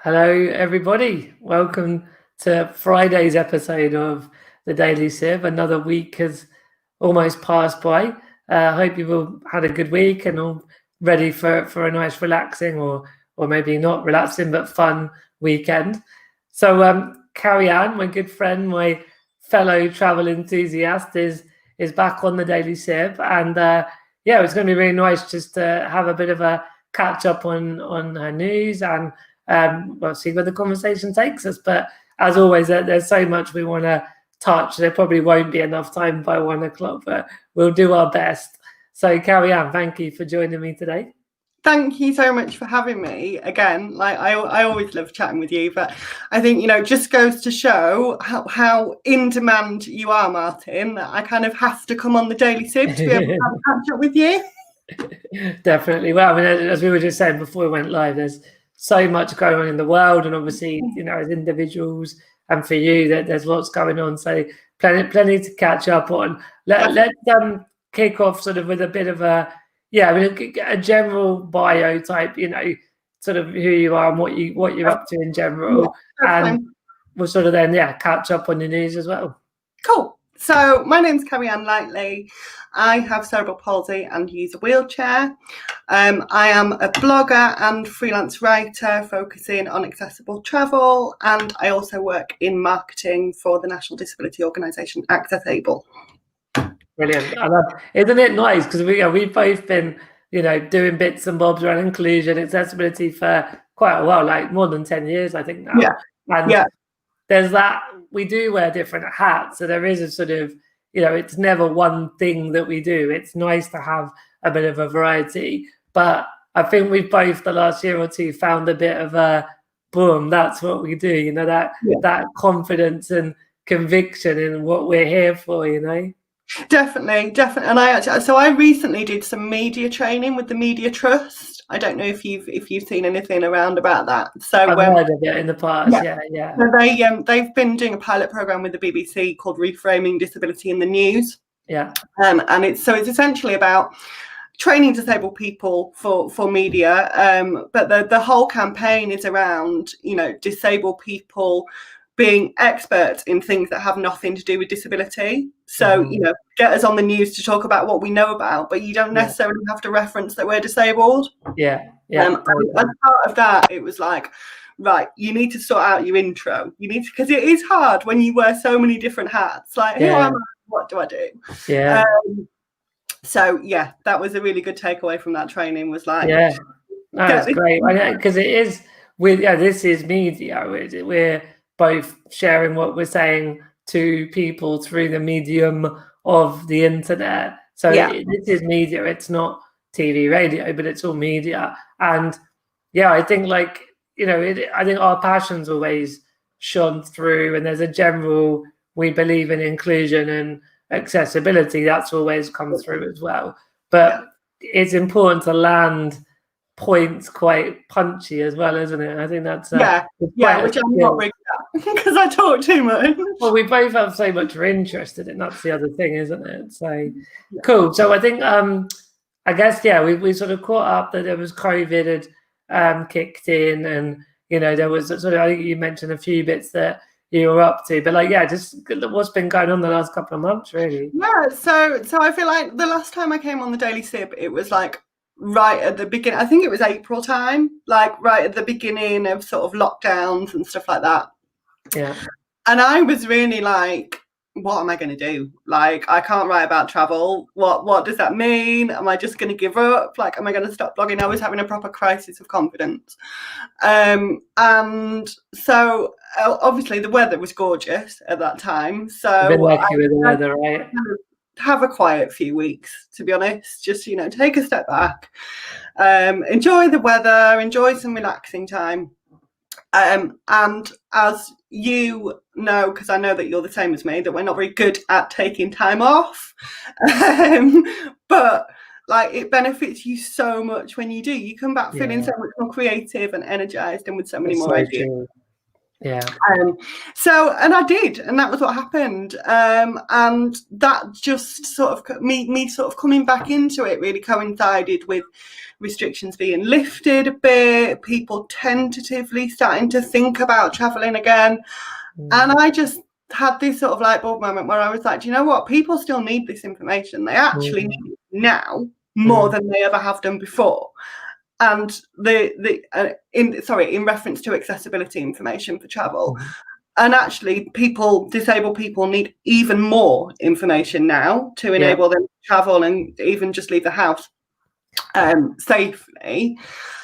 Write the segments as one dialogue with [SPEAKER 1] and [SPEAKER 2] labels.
[SPEAKER 1] Hello, everybody. Welcome to Friday's episode of the Daily Sib. Another week has almost passed by. I hope you've all had a good week and all ready for a nice relaxing or maybe not relaxing but fun weekend. So Carrie-Ann, my good friend, my fellow travel enthusiast, is back on the Daily Sib, and yeah, it's going to be really nice just to have a bit of a catch up on her news and we'll see where the conversation takes us. But as always, there's so much we want to touch. There probably won't be enough time by 1 o'clock, but we'll do our best. So Carrie-Ann, thank you for joining me today.
[SPEAKER 2] Thank you so much for having me again. Like I always love chatting with you, but I think, it just goes to show how in demand you are, Martin, that I kind of have to come on the Daily Sib to be able to have a catch up with you.
[SPEAKER 1] Definitely. Well, I mean, as we were just saying before we went live, there's so much going on in the world, and obviously, as individuals and for you, that there's lots going on. So plenty to catch up on. Let's kick off sort of with a bit of a general bio type, sort of who you are and what you're up to in general, and we'll sort of then catch up on the news as well.
[SPEAKER 2] Cool. So my name's Carrie-Ann Lightly. I have cerebral palsy and use a wheelchair. I am a blogger and freelance writer focusing on accessible travel, and I also work in marketing for the national disability organisation AccessAble.
[SPEAKER 1] Brilliant. Isn't it nice? Because we've both been, doing bits and bobs around inclusion, accessibility for quite a while, like more than 10 years, I think now. And there's that, we do wear different hats. So there is a sort of, it's never one thing that we do. It's nice to have a bit of a variety. But I think we've both the last year or two found a bit of a boom, that's what we do, that confidence and conviction in what we're here for,
[SPEAKER 2] Definitely. And I recently did some media training with the Media Trust. I don't know if you've seen anything around about that. So
[SPEAKER 1] I've heard of it in the past. Yeah.
[SPEAKER 2] So they've been doing a pilot program with the BBC called Reframing Disability in the News.
[SPEAKER 1] Yeah.
[SPEAKER 2] And it's essentially about training disabled people for media. But the whole campaign is around disabled people being experts in things that have nothing to do with disability. So, get us on the news to talk about what we know about, but you don't necessarily have to reference that we're disabled.
[SPEAKER 1] Yeah.
[SPEAKER 2] As part of that, it was like, right, you need to sort out your intro. You need to, because it is hard when you wear so many different hats. Like, who am I? What do I do?
[SPEAKER 1] Yeah.
[SPEAKER 2] So, that was a really good takeaway from that training, was like...
[SPEAKER 1] Yeah, that's great. Because it is, this is media. We're both sharing what we're saying to people through the medium of the internet. So this is media. It's not TV, radio, but it's all media. And I think I think our passion's always shone through, and there's a general, we believe in inclusion and accessibility. That's always come through as well. But it's important to land points quite punchy as well, isn't it? I think that's
[SPEAKER 2] which I'm not really good at because I talk too much.
[SPEAKER 1] Well, we both have so much we're interested in. That's the other thing, isn't it? So cool. So I think I guess we sort of caught up that there was COVID had kicked in, and there was sort of, I think you mentioned a few bits that you were up to, but just what's been going on the last couple of months, really.
[SPEAKER 2] So I feel like the last time I came on the Daily Sib, it was like right at the beginning. I think it was April time, like right at the beginning of sort of lockdowns and stuff like that.
[SPEAKER 1] Yeah.
[SPEAKER 2] And I was really like, what am I going to do? Like, I can't write about travel. What does that mean? Am I just going to give up? Like, am I going to stop blogging? I was having a proper crisis of confidence. And so obviously the weather was gorgeous at that time. So
[SPEAKER 1] I've been lucky with the weather, right?
[SPEAKER 2] Have a quiet few weeks, to be honest. Just, take a step back, enjoy the weather, enjoy some relaxing time. And as you know, because I know that you're the same as me, that we're not very good at taking time off. But it benefits you so much when you do. You come back feeling so much more creative and energized and with so many more ideas.
[SPEAKER 1] Yeah.
[SPEAKER 2] So, and I did, and that was what happened. And that just sort of me sort of coming back into it really coincided with restrictions being lifted a bit, people tentatively starting to think about traveling again. And I just had this sort of light bulb moment where I was like, do you know what? People still need this information. They actually need it now more than they ever have done before. And in reference to accessibility information for travel. And actually, disabled people need even more information now to enable them to travel and even just leave the house safely.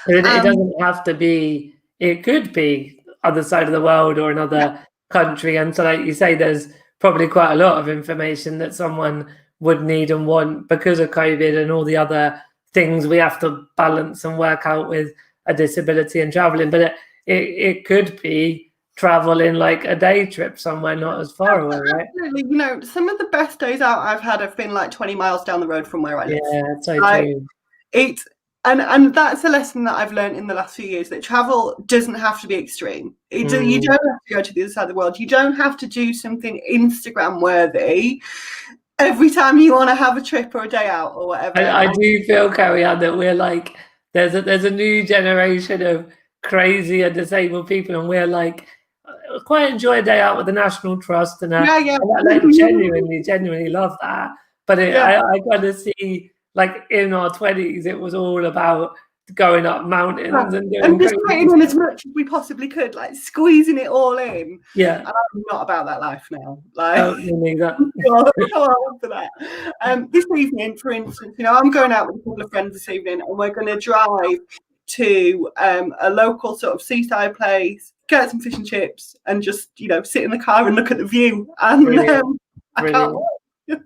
[SPEAKER 1] It doesn't have to be, it could be other side of the world or another country. And so, like you say, there's probably quite a lot of information that someone would need and want because of COVID and all the other things we have to balance and work out with a disability and traveling. But it could be travel in like a day trip somewhere not as far away, right?
[SPEAKER 2] Absolutely. You know, some of the best days out I've had have been like 20 miles down the road from where I live.
[SPEAKER 1] Yeah, so true.
[SPEAKER 2] And that's a lesson that I've learned in the last few years, that travel doesn't have to be extreme. You don't have to go to the other side of the world. You don't have to do something Instagram worthy every time you want to have a trip or a day out or whatever.
[SPEAKER 1] I do feel, Carrie-Ann, that we're like, there's a new generation of crazy and disabled people, and we're like, quite enjoy a day out with the National Trust, and I like genuinely love that. But I kind of see, like, in our 20s, it was all about going up mountains and
[SPEAKER 2] just putting in as much as we possibly could, like squeezing it all in.
[SPEAKER 1] Yeah,
[SPEAKER 2] and I'm not about that life now. Like, this evening, for instance, you know, I'm going out with a couple of friends this evening, and we're going to drive to a local sort of seaside place, get some fish and chips, and just, you know, sit in the car and look at the view. And I can't wait.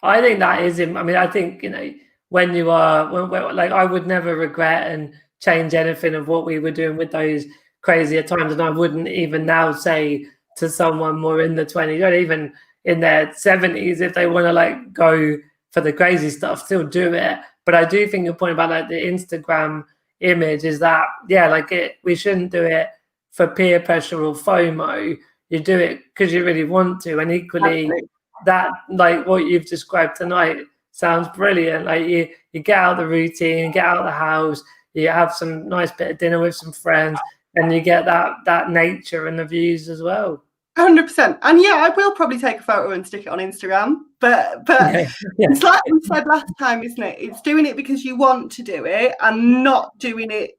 [SPEAKER 1] I think that is. I mean, I think, you know, when you are, like, I would never regret and change anything of what we were doing with those crazier times. And I wouldn't even now say to someone more in the 20s or even in their 70s, if they want to like go for the crazy stuff, still do it. But I do think your point about like the Instagram image is that, we shouldn't do it for peer pressure or FOMO. You do it because you really want to. And equally, that, like what you've described tonight, sounds brilliant. Like you get out of the routine, get out of the house, you have some nice bit of dinner with some friends, and you get that nature and the views as well.
[SPEAKER 2] 100%. And I will probably take a photo and stick it on Instagram. But it's like we said last time, isn't it? It's doing it because you want to do it and not doing it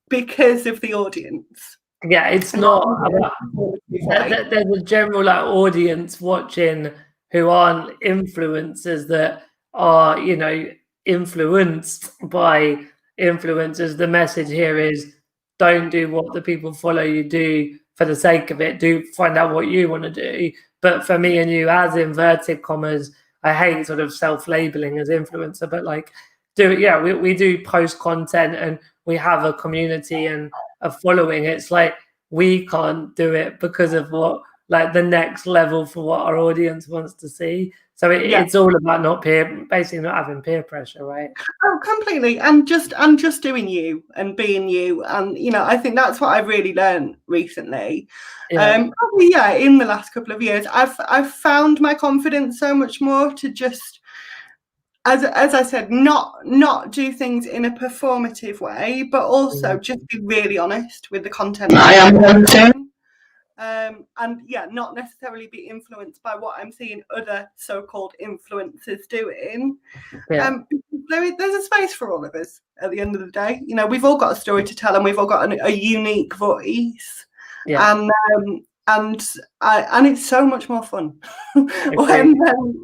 [SPEAKER 2] because of the audience.
[SPEAKER 1] Yeah, it's not about, there's a general like audience watching who aren't influencers that are, you know, influenced by influencers. The message here is, don't do what the people follow you do for the sake of it. Do find out what you want to do. But for me and you, as inverted commas, I hate sort of self-labeling as influencer, but like we do post content and we have a community and a following. It's like we can't do it because of what, like, the next level for what our audience wants to see. So it's all about basically not having peer pressure, right?
[SPEAKER 2] Oh, completely. And just doing you and being you. And, you know, I think that's what I've really learned recently. Probably, in the last couple of years, I've found my confidence so much more to just, as I said, not do things in a performative way, but also just be really honest with the content I am posting. And not necessarily be influenced by what I'm seeing other so-called influencers doing. There's a space for all of us at the end of the day. You know, we've all got a story to tell and we've all got a unique voice. And it's so much more fun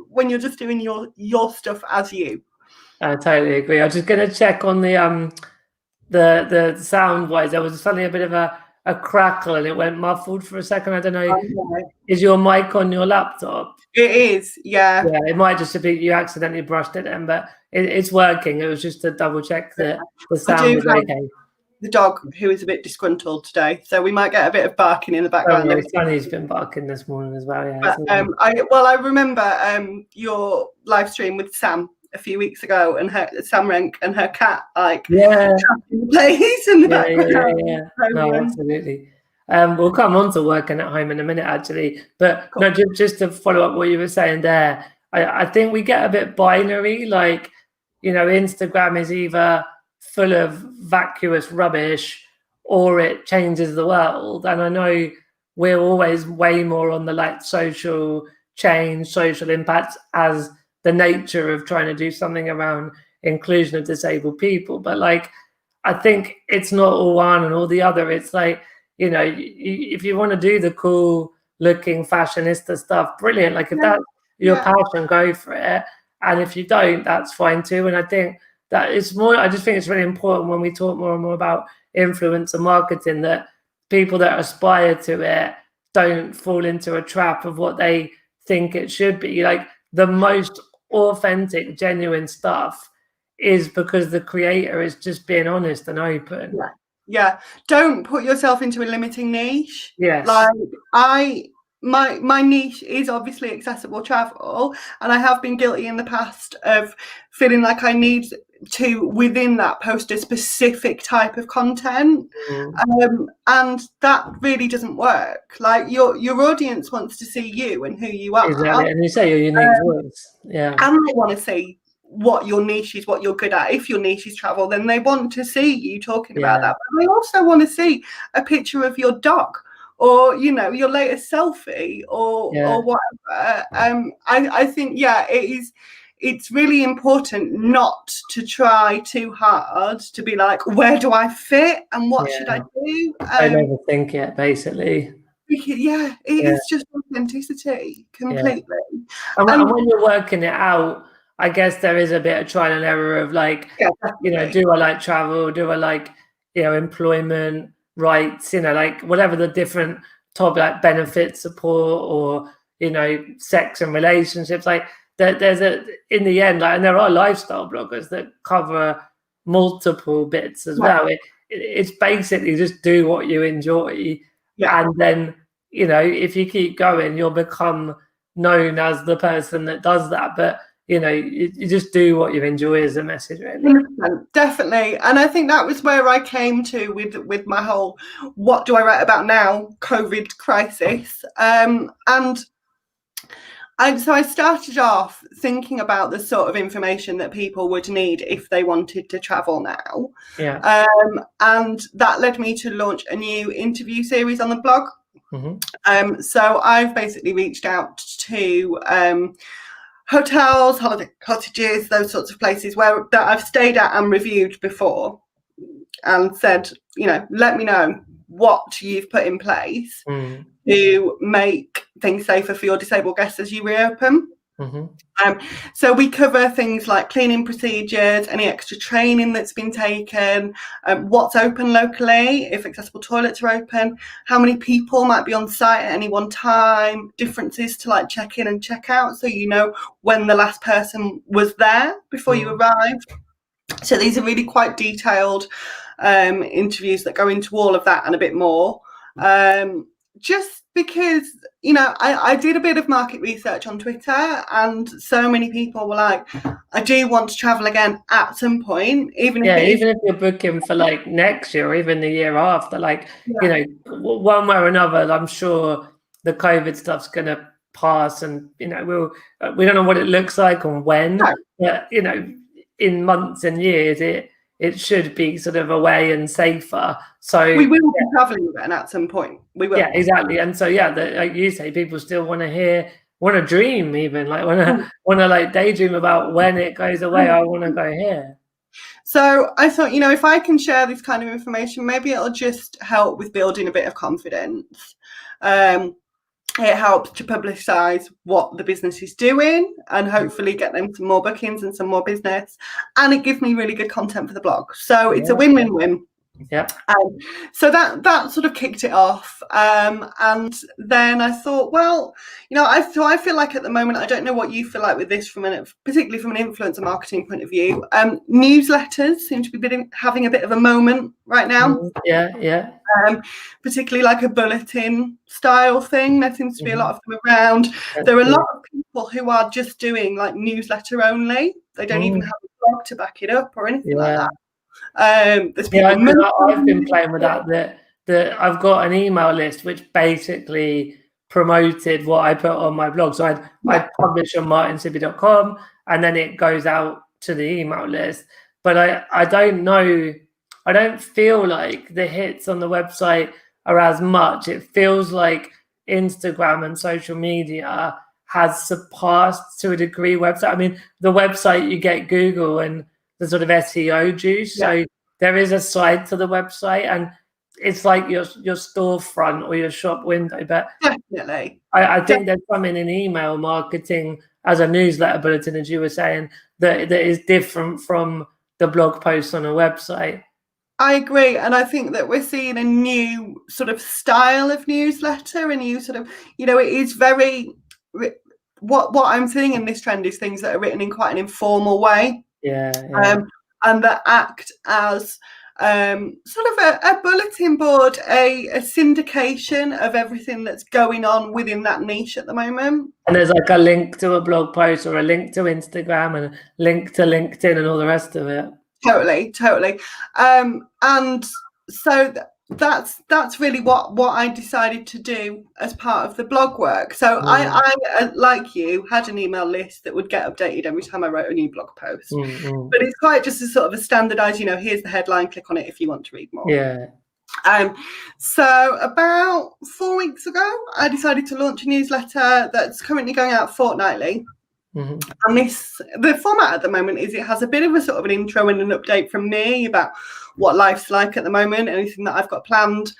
[SPEAKER 2] when you're just doing your stuff as you. I
[SPEAKER 1] totally agree. I was just going to check on the sound wise. There was suddenly a bit of a crackle and it went muffled for a second. I don't know. Is your mic on your laptop?
[SPEAKER 2] It is, yeah.
[SPEAKER 1] Yeah, it might just be you accidentally brushed it in, but it's working. It was just to double check that the sound was okay.
[SPEAKER 2] The dog who is a bit disgruntled today, so we might get a bit of barking in the background.
[SPEAKER 1] Sunny's been barking this morning as well. Yeah.
[SPEAKER 2] But, I remember your live stream with Sam a few weeks ago, and Sam Renk and her cat, like, chatting the place in the background.
[SPEAKER 1] No, absolutely. We'll come on to working at home in a minute, actually. But
[SPEAKER 2] Cool.
[SPEAKER 1] no, just to follow up what you were saying there, I think we get a bit binary. Like, Instagram is either full of vacuous rubbish or it changes the world. And I know we're always way more on the social change, social impacts as the nature of trying to do something around inclusion of disabled people. But I think it's not all one and all the other. It's if you want to do the cool looking fashionista stuff, brilliant. If that's your passion, go for it. And if you don't, that's fine too. And I think that it's more, I just think it's really important when we talk more and more about influencer marketing that people that aspire to it don't fall into a trap of what they think it should be. The most authentic, genuine stuff is because the creator is just being honest and open.
[SPEAKER 2] Yeah. Don't put yourself into a limiting niche.
[SPEAKER 1] Yes.
[SPEAKER 2] My niche is obviously accessible travel, and I have been guilty in the past of feeling like I need to, within that, post a specific type of content. And that really doesn't work. Your audience wants to see you and who you are.
[SPEAKER 1] Exactly. And you say your unique voice. Yeah.
[SPEAKER 2] And they want to see what your niche is, what you're good at. If your niche is travel, then they want to see you talking about that. But they also want to see a picture of your dog, or your latest selfie, or whatever. I think it's really important not to try too hard to be like, where do I fit and what should I do?
[SPEAKER 1] Don't overthink it, basically.
[SPEAKER 2] It is just authenticity completely.
[SPEAKER 1] And when you're working it out, I guess there is a bit of trial and error of do I like travel? Do I like, employment rights? Whatever the different top benefit support or sex and relationships. There's in the end, and there are lifestyle bloggers that cover multiple bits as well. It's basically just do what you enjoy, and then if you keep going, you'll become known as the person that does that. But you just do what you enjoy is the message, really.
[SPEAKER 2] Definitely. And I think that was where I came to with my whole what do I write about now COVID crisis. So I started off thinking about the sort of information that people would need if they wanted to travel now. And that led me to launch a new interview series on the blog. So I've basically reached out to hotels, holiday cottages, those sorts of places that I've stayed at and reviewed before, and said, let me know what you've put in place to make things safer for your disabled guests as you reopen. So we cover things like cleaning procedures, any extra training that's been taken, what's open locally, if accessible toilets are open, how many people might be on site at any one time, differences to check in and check out, so when the last person was there before you arrived. So these are really quite detailed interviews that go into all of that and a bit more. Just because, I did a bit of market research on Twitter, and so many people were like, I do want to travel again at some point, even if
[SPEAKER 1] you're booking for next year or even the year after, one way or another, I'm sure the COVID stuff's going to pass, and, we don't know what it looks like or when, but, in months and years, it should be sort of away and safer. So
[SPEAKER 2] we will be traveling again at some point. We will.
[SPEAKER 1] Yeah, exactly. And so like you say, people still want to dream, even want to daydream about when it goes away. I want to go here.
[SPEAKER 2] So I thought, if I can share this kind of information, maybe it'll just help with building a bit of confidence. It helps to publicise what the business is doing and hopefully get them some more bookings and some more business. And it gives me really good content for the blog. So it's a win-win-win.
[SPEAKER 1] Yeah.
[SPEAKER 2] So that sort of kicked it off. And then I thought, well, I feel like at the moment, I don't know what you feel like with this particularly from an influencer marketing point of view. Newsletters seem to be having a bit of a moment right now.
[SPEAKER 1] Yeah.
[SPEAKER 2] Particularly like a bulletin style thing. There seems to be a lot of them around. There are a lot of people who are just doing newsletter only. They don't even have a blog to back it up or anything like that. There's people.
[SPEAKER 1] I've been playing with that I've got an email list which basically promoted what I put on my blog. So I'd publish on martinsibby.com and then it goes out to the email list. But I don't know, I don't feel like the hits on the website are as much. It feels like Instagram and social media has surpassed to a degree website. I mean, the website, you get Google and the sort of SEO juice. So there is a side to the website and it's like your storefront or your shop window. But
[SPEAKER 2] definitely,
[SPEAKER 1] I think there's something in email marketing as a newsletter bulletin, as you were saying, that is different from the blog posts on a website.
[SPEAKER 2] I agree, and I think that we're seeing a new sort of style of newsletter, a new sort of, it is very, what I'm seeing in this trend is things that are written in quite an informal way, and that act as sort of a bulletin board, a syndication of everything that's going on within that niche at the moment.
[SPEAKER 1] And there's like a link to a blog post or a link to Instagram and a link to LinkedIn and all the rest of it.
[SPEAKER 2] Totally. And so that's really what I decided to do as part of the blog work. So I like you, had an email list that would get updated every time I wrote a new blog post. But it's quite just a sort of a standardized, here's the headline, click on it if you want to read more.
[SPEAKER 1] Yeah.
[SPEAKER 2] So about 4 weeks ago, I decided to launch a newsletter that's currently going out fortnightly. And the format at the moment is it has a bit of a sort of an intro and an update from me about what life's like at the moment, anything that I've got planned.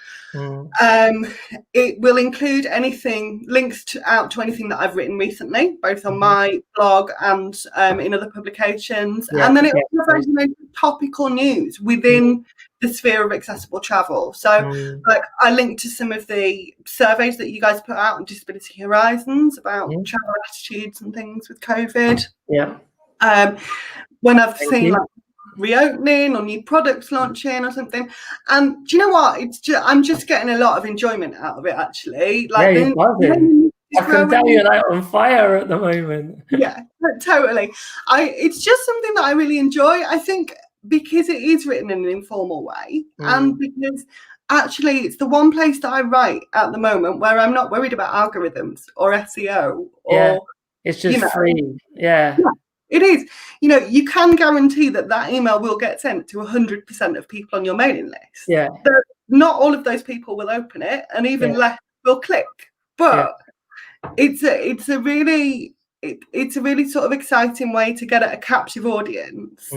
[SPEAKER 2] It will include links out to anything that I've written recently, both on my blog and in other publications. And then it will have topical news within the sphere of accessible travel. So like I linked to some of the surveys that you guys put out on Disability Horizons about travel attitudes and things with COVID. When I've seen like reopening or new products launching or something, and do you know what, I'm just getting a lot of enjoyment out of it, actually. Like
[SPEAKER 1] I can tell you're like on fire at the moment.
[SPEAKER 2] Totally. It's just something that I really enjoy, I think, because it is written in an informal way, and because actually it's the one place that I write at the moment where I'm not worried about algorithms or SEO or
[SPEAKER 1] it's just free.
[SPEAKER 2] It is. You can guarantee that email will get sent to 100% of people on your mailing list. Not all of those people will open it, and even less will click. But it's a really sort of exciting way to get at a captive audience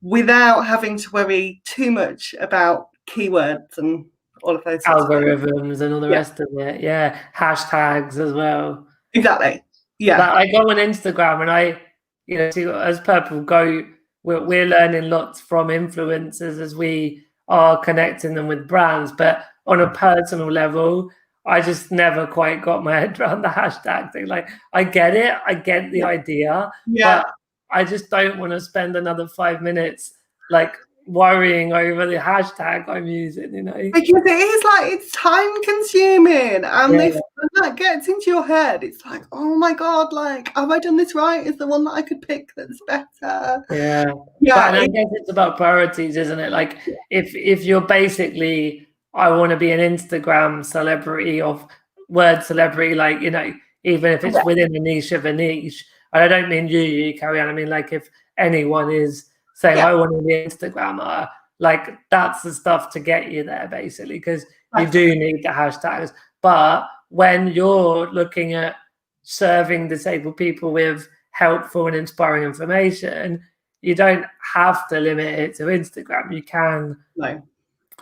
[SPEAKER 2] without having to worry too much about keywords and all of those
[SPEAKER 1] algorithms and all the rest of it. Hashtags as well.
[SPEAKER 2] Exactly.
[SPEAKER 1] Like I go on Instagram and I see, as Purple Go, we're learning lots from influencers as we are connecting them with brands. But on a personal level, I just never quite got my head around the hashtag thing. Like, I get it, I get the idea, but I just don't want to spend another 5 minutes like worrying over the hashtag I'm using,
[SPEAKER 2] because it is like, it's time consuming, and if that gets into your head, it's like, oh my god, like, have I done this right? Is the one that I could pick that's better?
[SPEAKER 1] But I guess it's about priorities, isn't it? Like, if you're basically, I want to be an Instagram celebrity of word celebrity, like, even if it's within a niche of a niche, and I don't mean you Carrie-Ann, I mean like if anyone is saying I want to be an Instagrammer, like that's the stuff to get you there, basically, because you do need the hashtags. But when you're looking at serving disabled people with helpful and inspiring information, you don't have to limit it to Instagram. You can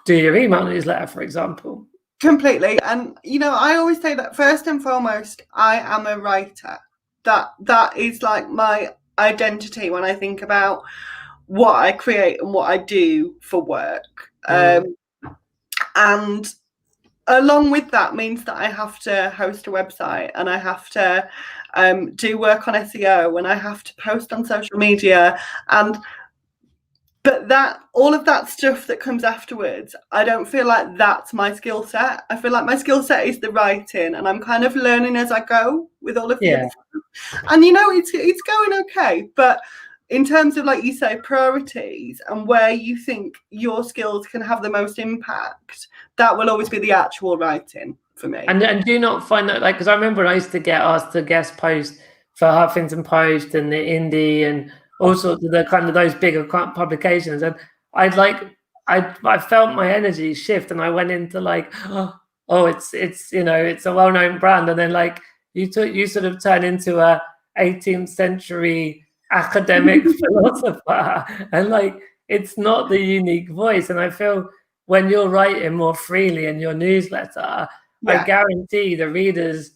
[SPEAKER 1] do your email newsletter, for example.
[SPEAKER 2] Completely. And I always say that first and foremost, I am a writer. That is like my identity when I think about what I create and what I do for work. And along with that means that I have to host a website, and I have to do work on SEO, and I have to post on social media, but all of that stuff that comes afterwards, I don't feel like that's my skill set. I feel like my skill set is the writing, and I'm kind of learning as I go with all of the other stuff. And it's going okay, but in terms of, like you say, priorities and where you think your skills can have the most impact, that will always be the actual writing for me.
[SPEAKER 1] And do you not find that, like, because I remember I used to get asked to guest post for Huffington Post and the Indie and all sorts of the kind of those bigger publications, and I felt my energy shift, and I went into like, oh, it's it's a well-known brand, and then like you sort of turn into a 18th century academic philosopher, and like it's not the unique voice. And I feel when you're writing more freely in your newsletter, I guarantee the readers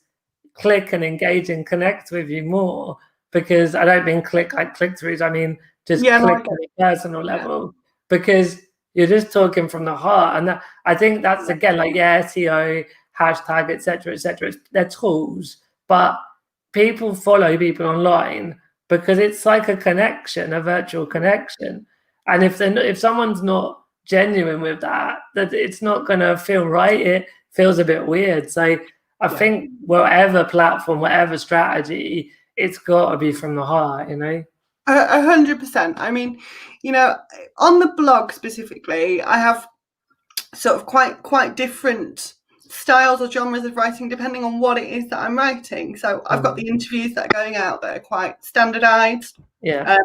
[SPEAKER 1] click and engage and connect with you more, because I don't mean click like click-throughs, I mean just click on a personal level, because you're just talking from the heart. And I think that's, again, like, SEO, hashtag, etc., they're tools, but people follow people online because it's like a connection, a virtual connection. And if someone's not genuine with that it's not going to feel right. It feels a bit weird. So I think whatever platform, whatever strategy, it's got to be from the heart,
[SPEAKER 2] 100%. I mean, on the blog specifically, I have sort of quite different styles or genres of writing depending on what it is that I'm writing. So I've got the interviews that are going out that are quite standardized. Yesterday,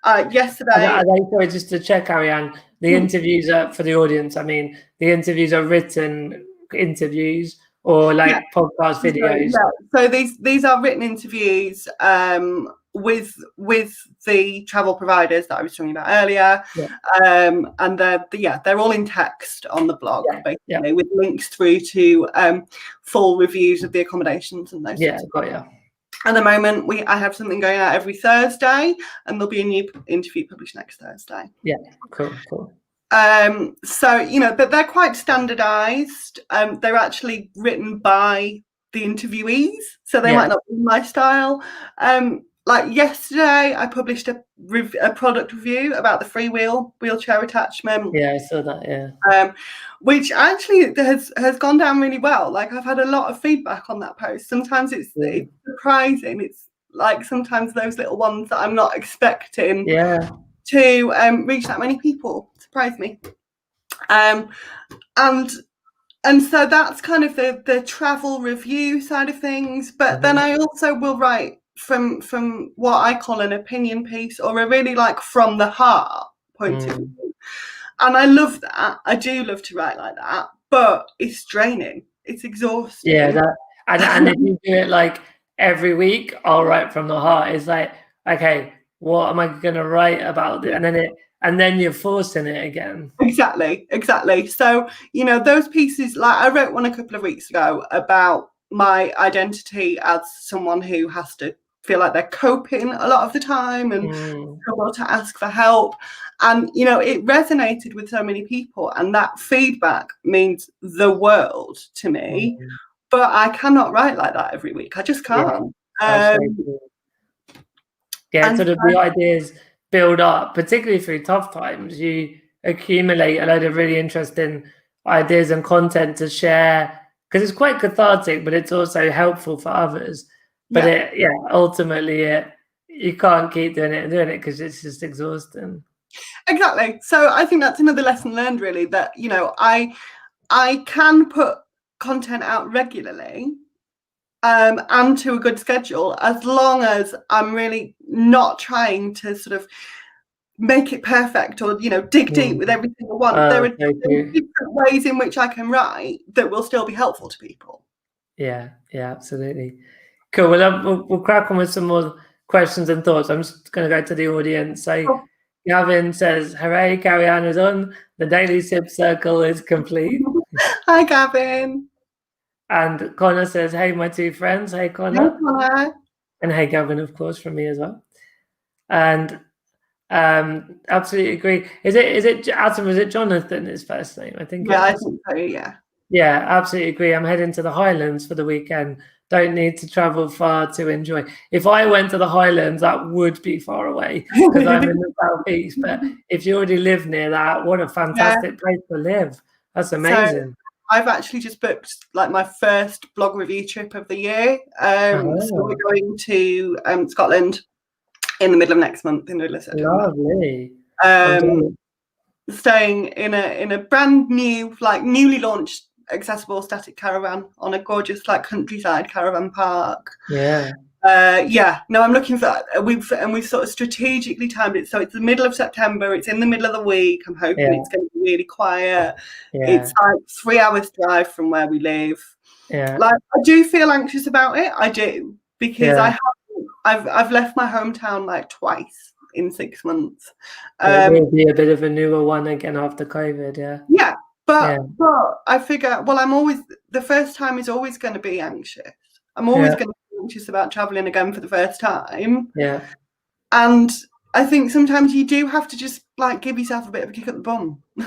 [SPEAKER 1] sorry, just to check, Carrie-Ann, the interviews are, for the audience, I mean, the interviews are written interviews or like podcast videos.
[SPEAKER 2] So these are written interviews with the travel providers that I was talking about earlier, and they're all in text on the blog, basically, with links through to full reviews of the accommodations and those.
[SPEAKER 1] Got you.
[SPEAKER 2] At the moment, I have something going out every Thursday, and there'll be a new interview published next Thursday.
[SPEAKER 1] Yeah, cool.
[SPEAKER 2] So but they're quite standardized. They're actually written by the interviewees, so they might not be my style. Like yesterday, I published a product review about the freewheel wheelchair attachment.
[SPEAKER 1] Yeah, I saw that.
[SPEAKER 2] Which actually has gone down really well. Like, I've had a lot of feedback on that post. Sometimes it's surprising. It's like sometimes those little ones that I'm not expecting to reach that many people. Surprise me. And so that's kind of the travel review side of things. But then I also will write from what I call an opinion piece, or a really like from the heart point of view. And I love that. I do love to write like that, but it's draining. It's exhausting.
[SPEAKER 1] Yeah, and if you do it like every week, I'll write from the heart. It's like, okay, what am I going to write about? And then you're forcing it again.
[SPEAKER 2] Exactly. So, those pieces, like I wrote one a couple of weeks ago about my identity as someone who has to feel like they're coping a lot of the time and struggle to ask for help. And, it resonated with so many people, and that feedback means the world to me. But I cannot write like that every week. I just can't.
[SPEAKER 1] Sort of the ideas build up, particularly through tough times. You accumulate a load of really interesting ideas and content to share, because it's quite cathartic, but it's also helpful for others. But ultimately, you can't keep doing it because it's just exhausting.
[SPEAKER 2] Exactly. So I think that's another lesson learned, really, that I can put content out regularly and to a good schedule, as long as I'm really not trying to sort of make it perfect or dig deep with every single one. There are different ways in which I can write that will still be helpful to people.
[SPEAKER 1] Yeah, absolutely. Cool. Well, we'll crack on with some more questions and thoughts. I'm just going to go to the audience. So Gavin says, "Hooray, Carrie-Ann is on. The Daily Sip Circle is complete."
[SPEAKER 2] Hi, Gavin.
[SPEAKER 1] And Connor says, "Hey, my two friends." Hey, Connor.
[SPEAKER 2] Hey, Connor.
[SPEAKER 1] And hey, Gavin, of course, from me as well. And absolutely agree. Is it Adam? Is it Jonathan? His first name, I think.
[SPEAKER 2] Yeah, I think so. Yeah.
[SPEAKER 1] Yeah, absolutely agree. I'm heading to the Highlands for the weekend. Don't need to travel far to enjoy. If I went to the Highlands, that would be far away because I'm in the southeast. But if you already live near that, what a fantastic place to live. That's amazing.
[SPEAKER 2] So I've actually just booked like my first blog review trip of the year. So we're going to Scotland in the middle of next month, in the middle of September.
[SPEAKER 1] Lovely.
[SPEAKER 2] Staying in a brand new, like newly launched accessible static caravan on a gorgeous like countryside caravan park.
[SPEAKER 1] Yeah.
[SPEAKER 2] No, I'm looking for that. We've sort of strategically timed it so it's the middle of September. It's in the middle of the week. I'm hoping it's going to be really quiet. It's like 3 hours drive from where we live. Like I do feel anxious about it. I do, because I've left my hometown like twice in 6 months.
[SPEAKER 1] It will be a bit of a newer one again after COVID.
[SPEAKER 2] But I figure, well, I'm always, the first time is always going to be anxious. I'm always going to be anxious about traveling again for the first time. And I think sometimes you do have to just like give yourself a bit of a kick up the bum.
[SPEAKER 1] We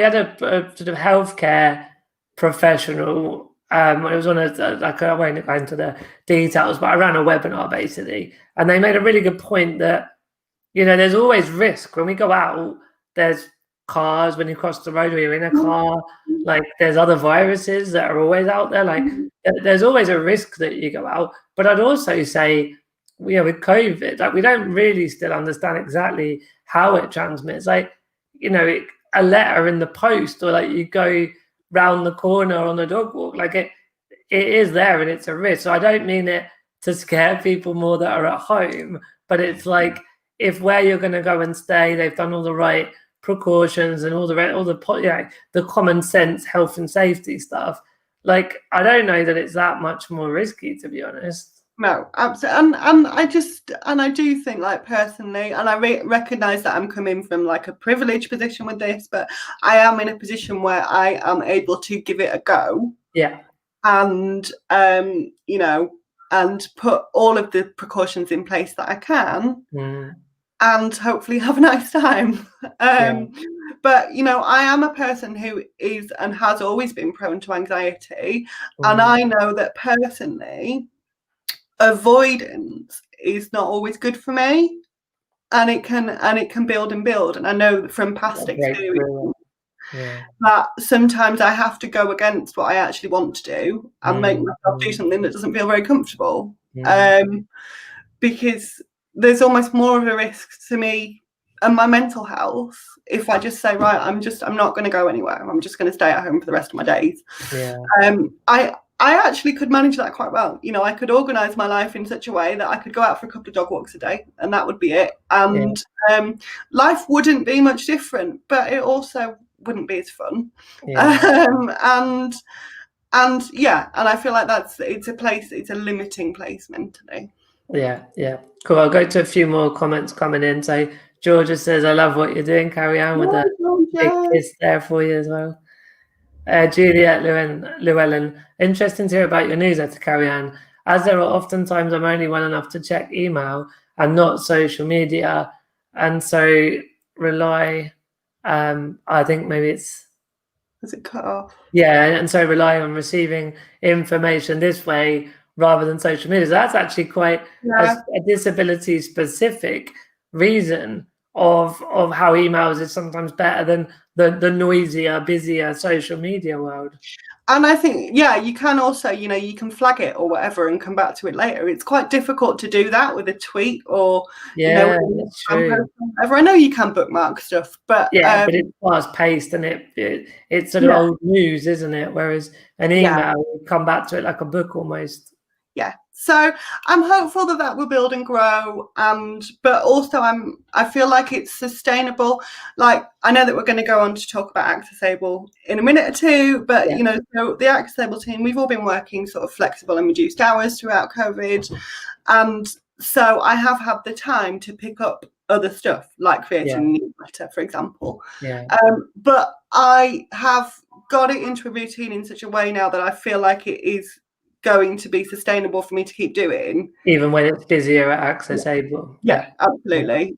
[SPEAKER 1] had a sort of healthcare professional. It was on I won't go into the details, but I ran a webinar basically, and they made a really good point that, there's always risk when we go out. There's cars when you cross the road, or you're in a car. Like there's other viruses that are always out there. Like there's always a risk that you go out. But I'd also say, with COVID, like we don't really still understand exactly how it transmits. Like, a letter in the post, or like you go round the corner on a dog walk, like it is there and it's a risk. So I don't mean it to scare people more that are at home, but it's like, if where you're going to go and stay, they've done all the right precautions and all the common sense health and safety stuff. Like I don't know that it's that much more risky, to be honest.
[SPEAKER 2] No, absolutely. And I do think, like, personally, and I recognize that I'm coming from like a privileged position with this, but I am in a position where I am able to give it a go. And and put all of the precautions in place that I can, and hopefully have a nice time. But I am a person who is and has always been prone to anxiety, and I know that personally, avoidance is not always good for me, and it can build and build. And I know from past experience that sometimes I have to go against what I actually want to do and make myself do something that doesn't feel very comfortable, because there's almost more of a risk to me and my mental health if I just say, right, I'm not going to go anywhere, I'm just going to stay at home for the rest of my days. I actually could manage that quite well. I could organise my life in such a way that I could go out for a couple of dog walks a day, and that would be it. And life wouldn't be much different, but it also wouldn't be as fun. And I feel like it's a limiting place mentally.
[SPEAKER 1] Cool. I'll go to a few more comments coming in. So Georgia says, I love what you're doing, Carrie-Ann, with a big kiss there for you as well. Juliet Llewellyn, interesting to hear about your newsletter, Carrie-Ann. As there are oftentimes I'm only well enough to check email and not social media, and so rely, I think maybe it's...
[SPEAKER 2] Is it cut off?
[SPEAKER 1] And so rely on receiving information this way rather than social media. So that's actually quite a disability-specific reason of how emails is sometimes better than the noisier, busier social media world.
[SPEAKER 2] And I think, you can also, you can flag it or whatever and come back to it later. It's quite difficult to do that with a tweet or,
[SPEAKER 1] that's true.
[SPEAKER 2] I know you can bookmark stuff, but...
[SPEAKER 1] but it's fast-paced and it's sort of old news, isn't it? Whereas an email, you come back to it like a book almost.
[SPEAKER 2] So I'm hopeful that will build and grow, but also I feel like it's sustainable. Like, I know that we're going to go on to talk about AccessAble in a minute or two, but so the AccessAble team, we've all been working sort of flexible and reduced hours throughout COVID, and so I have had the time to pick up other stuff like creating a newsletter, for example. But I have got it into a routine in such a way now that I feel like it is going to be sustainable for me to keep doing,
[SPEAKER 1] even when it's busier at AccessAble.
[SPEAKER 2] Absolutely.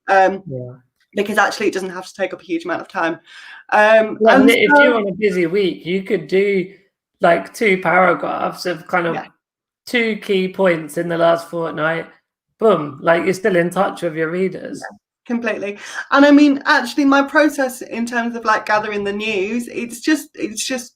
[SPEAKER 2] Because actually it doesn't have to take up a huge amount of time.
[SPEAKER 1] And if you're on a busy week, you could do like 2 paragraphs of kind of 2 key points in the last fortnight. Boom, like you're still in touch with your readers.
[SPEAKER 2] Completely. And I mean, actually, my process in terms of like gathering the news, it's just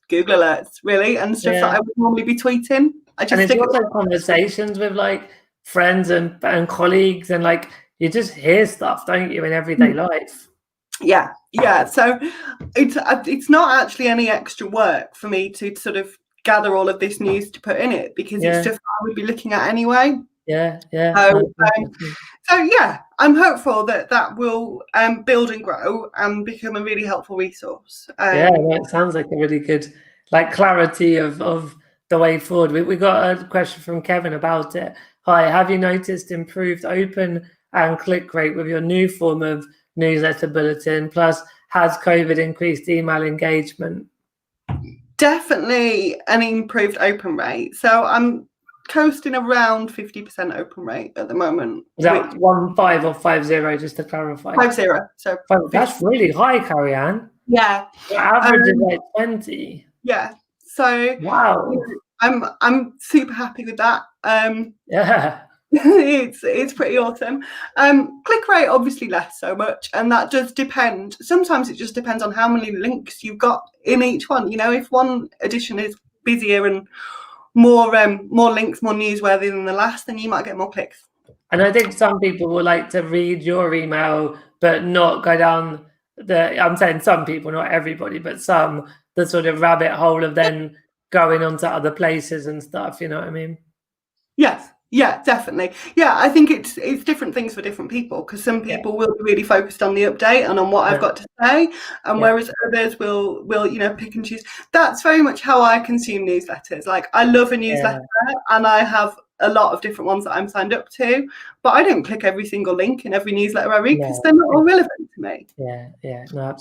[SPEAKER 2] Google alerts, really, and stuff that I would normally be tweeting. I just
[SPEAKER 1] stick with conversations with like friends and colleagues, and like you just hear stuff, don't you, in everyday life?
[SPEAKER 2] Yeah. So it's not actually any extra work for me to sort of gather all of this news to put in it, because it's stuff I would be looking at anyway.
[SPEAKER 1] Yeah.
[SPEAKER 2] So yeah, I'm hopeful that will build and grow and become a really helpful resource.
[SPEAKER 1] It sounds like a really good like clarity of the way forward. We got a question from Kevin about it. Hi, have you noticed improved open and click rate with your new form of newsletter bulletin? Plus, has COVID increased email engagement?
[SPEAKER 2] Definitely an improved open rate. So I'm coasting around 50% open rate at the moment.
[SPEAKER 1] Is that 15 or 50, just to clarify?
[SPEAKER 2] 50. So
[SPEAKER 1] that's really high, Carrie-Ann.
[SPEAKER 2] Yeah.
[SPEAKER 1] The average is like 20.
[SPEAKER 2] Yeah. So
[SPEAKER 1] wow.
[SPEAKER 2] I'm super happy with that.
[SPEAKER 1] Yeah.
[SPEAKER 2] It's pretty awesome. Click rate obviously less so much, and that does depend. Sometimes it just depends on how many links you've got in each one. You know, if one edition is busier and more links, more newsworthy than the last, then you might get more clicks.
[SPEAKER 1] And I think some people will like to read your email but not go down I'm saying some people, not everybody, but some, the sort of rabbit hole of then going on to other places and stuff, you know what I mean?
[SPEAKER 2] Yes. Yeah, definitely. Yeah, I think it's different things for different people, because some people will be really focused on the update and on what I've got to say, and whereas others will pick and choose. That's very much how I consume newsletters. Like, I love a newsletter, and I have a lot of different ones that I'm signed up to, but I don't click every single link in every newsletter I read, because they're not all relevant to me.
[SPEAKER 1] No,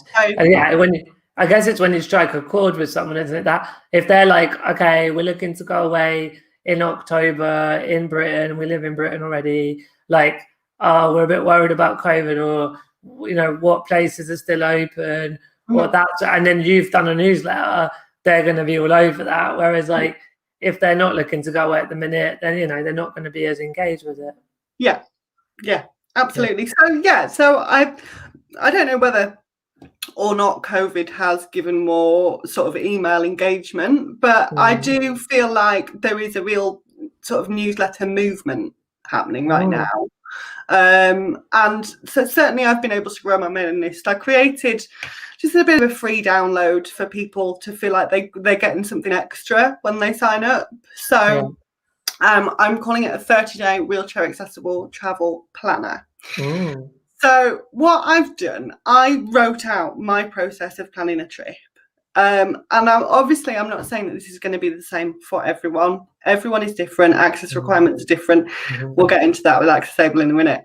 [SPEAKER 1] I guess it's when you strike a chord with someone, isn't it? That if they're like, okay, we're looking to go away in October in Britain, we live in Britain already, like, we're a bit worried about COVID, or, you know, what places are still open, or that's, and then you've done a newsletter, they're going to be all over that. Whereas, like, if they're not looking to go away at the minute, then, you know, they're not going to be as engaged with it.
[SPEAKER 2] Yeah, absolutely. So I don't know whether or not COVID has given more sort of email engagement, but I do feel like there is a real sort of newsletter movement happening right now. And so certainly I've been able to grow my mailing list. I created just a bit of a free download for people to feel like they're getting something extra when they sign up. So I'm calling it a 30-day wheelchair accessible travel planner. So what I've done, I wrote out my process of planning a trip. And I'm not saying that this is going to be the same for everyone. Everyone is different. Access requirements are different. We'll get into that with AccessAble in a minute.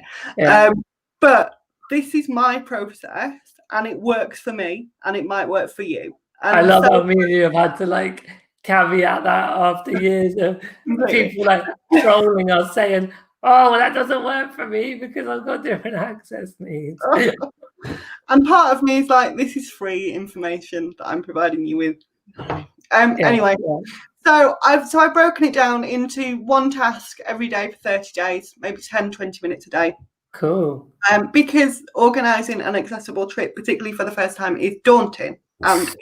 [SPEAKER 2] But this is my process, and it works for me, and it might work for you. And
[SPEAKER 1] I love how me and you have had to like caveat that after years of people like trolling us saying, oh, well, that doesn't work for me because I've got different access needs.
[SPEAKER 2] And part of me is like, this is free information that I'm providing you with. Anyway, so I've broken it down into one task every day for 30 days, maybe 10, 20 minutes a day.
[SPEAKER 1] Cool.
[SPEAKER 2] Because organising an accessible trip, particularly for the first time, is daunting and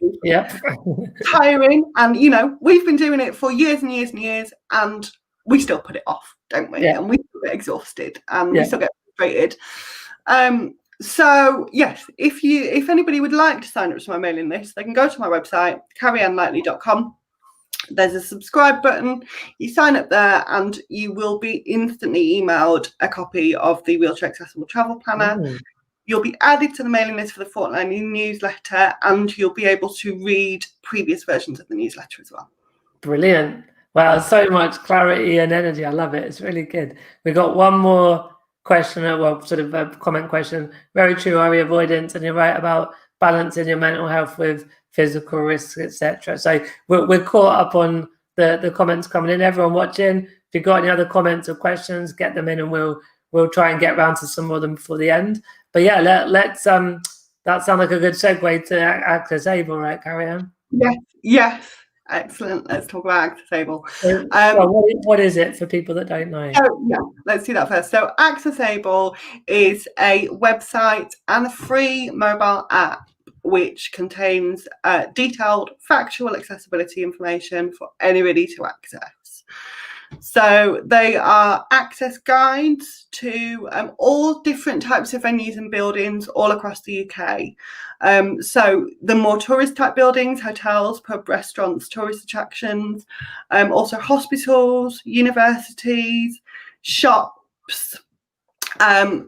[SPEAKER 2] tiring. And, you know, we've been doing it for years and years and years, and we still put it off, don't we? And we still get exhausted, and we still get frustrated. So yes, if anybody would like to sign up to my mailing list, they can go to my website, carrieannlightly.com. There's a subscribe button. You sign up there, and you will be instantly emailed a copy of the Wheelchair Accessible Travel Planner. You'll be added to the mailing list for the fortnightly newsletter, and you'll be able to read previous versions of the newsletter as well.
[SPEAKER 1] Brilliant. Wow, so much clarity and energy. I love it. It's really good. We got one more question, well, sort of a comment question. Very true, Ari, avoidance, and you're right about balancing your mental health with physical risks, etc. So we're caught up on the comments coming in. Everyone watching, if you've got any other comments or questions, get them in, and we'll try and get around to some more of them before the end. But yeah, let's that sounds like a good segue to AccessAble, right, Carrie-Ann?
[SPEAKER 2] Yes. Excellent. Let's talk about AccessAble.
[SPEAKER 1] What is it for people that don't know?
[SPEAKER 2] Let's do that first. So AccessAble is a website and a free mobile app which contains detailed factual accessibility information for anybody to access. So they are access guides to all different types of venues and buildings all across the UK. So the more tourist type buildings, hotels, pub, restaurants, tourist attractions, also hospitals, universities, shops.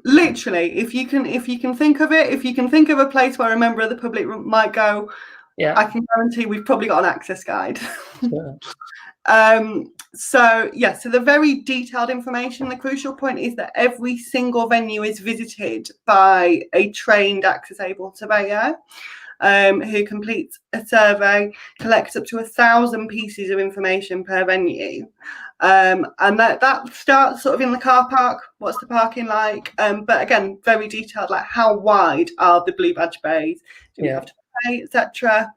[SPEAKER 2] Literally, if you can think of it, if you can think of a place where a member of the public might go, I can guarantee we've probably got an access guide.
[SPEAKER 1] Sure.
[SPEAKER 2] So the very detailed information. The crucial point is that every single venue is visited by a trained AccessAble surveyor, who completes a survey, collects up to 1,000 pieces of information per venue. And that starts sort of in the car park. What's the parking like? But again, very detailed, like how wide are the blue badge bays? Do we have to pay, etc.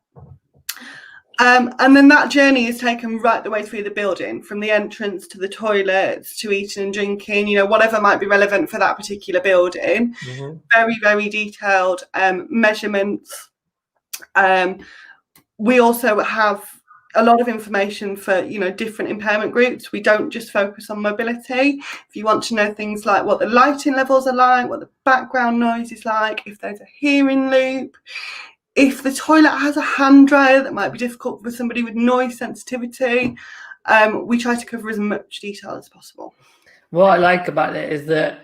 [SPEAKER 2] And then that journey is taken right the way through the building, from the entrance to the toilets to eating and drinking, whatever might be relevant for that particular building. Mm-hmm. Very, very detailed measurements. We also have a lot of information for, different impairment groups. We don't just focus on mobility. If you want to know things like what the lighting levels are like, what the background noise is like, if there's a hearing loop, if the toilet has a hand dryer that might be difficult for somebody with noise sensitivity, we try to cover as much detail as possible.
[SPEAKER 1] What I like about it is that,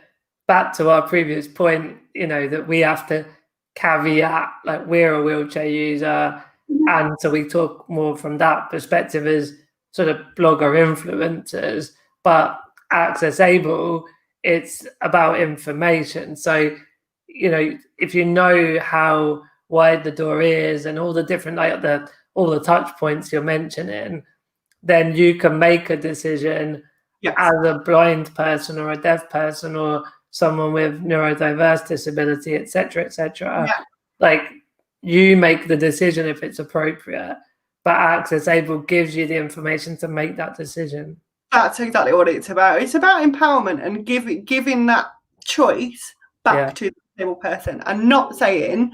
[SPEAKER 1] back to our previous point, that we have to caveat, like, we're a wheelchair user, and so we talk more from that perspective as sort of blogger influencers. But AccessAble, it's about information. So, if you know how wide the door is and all the different, all the touch points you're mentioning, then you can make a decision as a blind person or a deaf person or someone with neurodiverse disability, etc., etc. Like, you make the decision if it's appropriate, but AccessAble gives you the information to make that decision.
[SPEAKER 2] That's exactly what it's about. It's about empowerment and giving that choice back to the disabled person, and not saying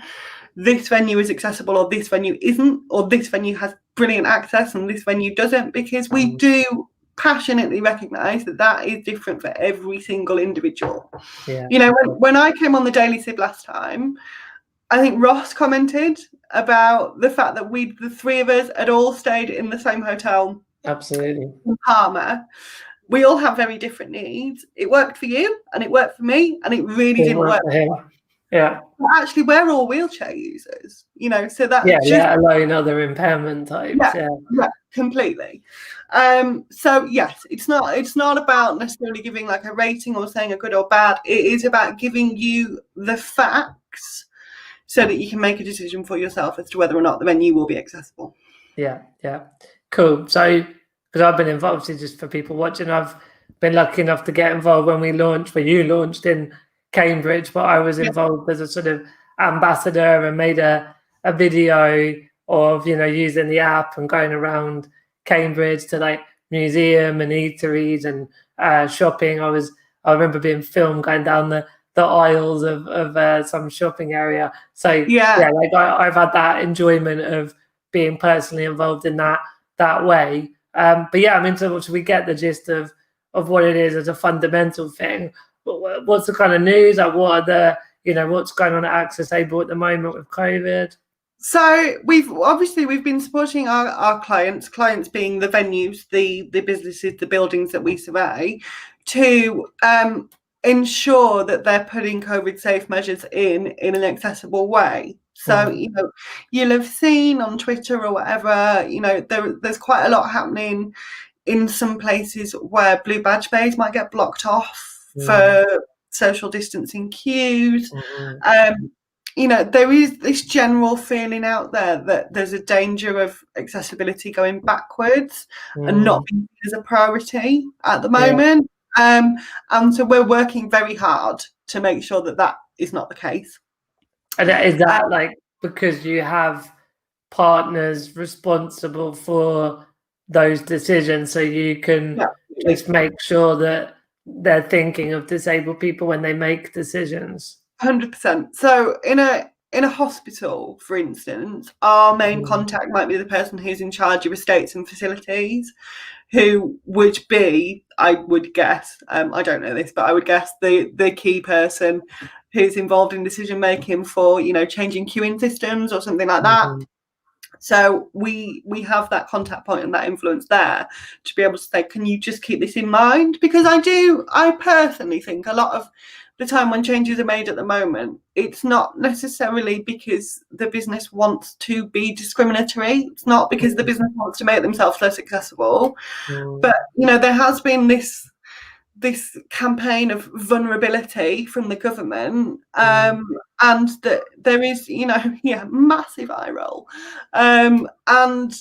[SPEAKER 2] this venue is accessible or this venue isn't, or this venue has brilliant access and this venue doesn't, because we do passionately recognise that is different for every single individual. When I came on the Daily Sib last time, I think Ross commented about the fact that the three of us had all stayed in the same hotel.
[SPEAKER 1] Absolutely.
[SPEAKER 2] In Parma. We all have very different needs. It worked for you and it worked for me, and it really didn't work for him.
[SPEAKER 1] Yeah.
[SPEAKER 2] But actually, we're all wheelchair users, so that's
[SPEAKER 1] let alone other impairment types.
[SPEAKER 2] Yeah, completely. So yes, it's not about necessarily giving like a rating or saying a good or bad. It is about giving you the facts so that you can make a decision for yourself as to whether or not the venue will be accessible.
[SPEAKER 1] Yeah. Cool. So, because I've been involved, just for people watching, I've been lucky enough to get involved when we launched, where you launched in Cambridge, but I was involved as a sort of ambassador and made a video of, using the app and going around Cambridge to like museum and eateries and shopping. I remember being filmed going down the aisles of some shopping area. So like I've had that enjoyment of being personally involved in that way. But so we get the gist of what it is as a fundamental thing. What's the kind of news? Like, what are the, what's going on at AccessAble at the moment with COVID?
[SPEAKER 2] So we've been supporting our clients being the venues, the businesses, the buildings that we survey, to ensure that they're putting COVID safe measures in an accessible way. So, you'll have seen on Twitter or whatever, there's quite a lot happening in some places where blue badge bays might get blocked off for social distancing cues. There is this general feeling out there that there's a danger of accessibility going backwards and not being as a priority at the moment. And so we're working very hard to make sure that is not the case.
[SPEAKER 1] And is that like because you have partners responsible for those decisions, so you can just make sure that they're thinking of disabled people when they make decisions?
[SPEAKER 2] 100%. So in a hospital, for instance, our main contact might be the person who's in charge of estates and facilities. who would be, I would guess, I don't know this, but I would guess the key person who's involved in decision making for, you know, changing queuing systems or something like that.
[SPEAKER 1] Mm-hmm.
[SPEAKER 2] So we have that contact point and that influence there to be able to say, can you just keep this in mind? Because I personally think a lot of the time when changes are made at the moment, it's not necessarily because the business wants to be discriminatory. It's not because the business wants to make themselves less accessible. But, you know, there has been this campaign of vulnerability from the government, and that there is, you know, massive eye roll, and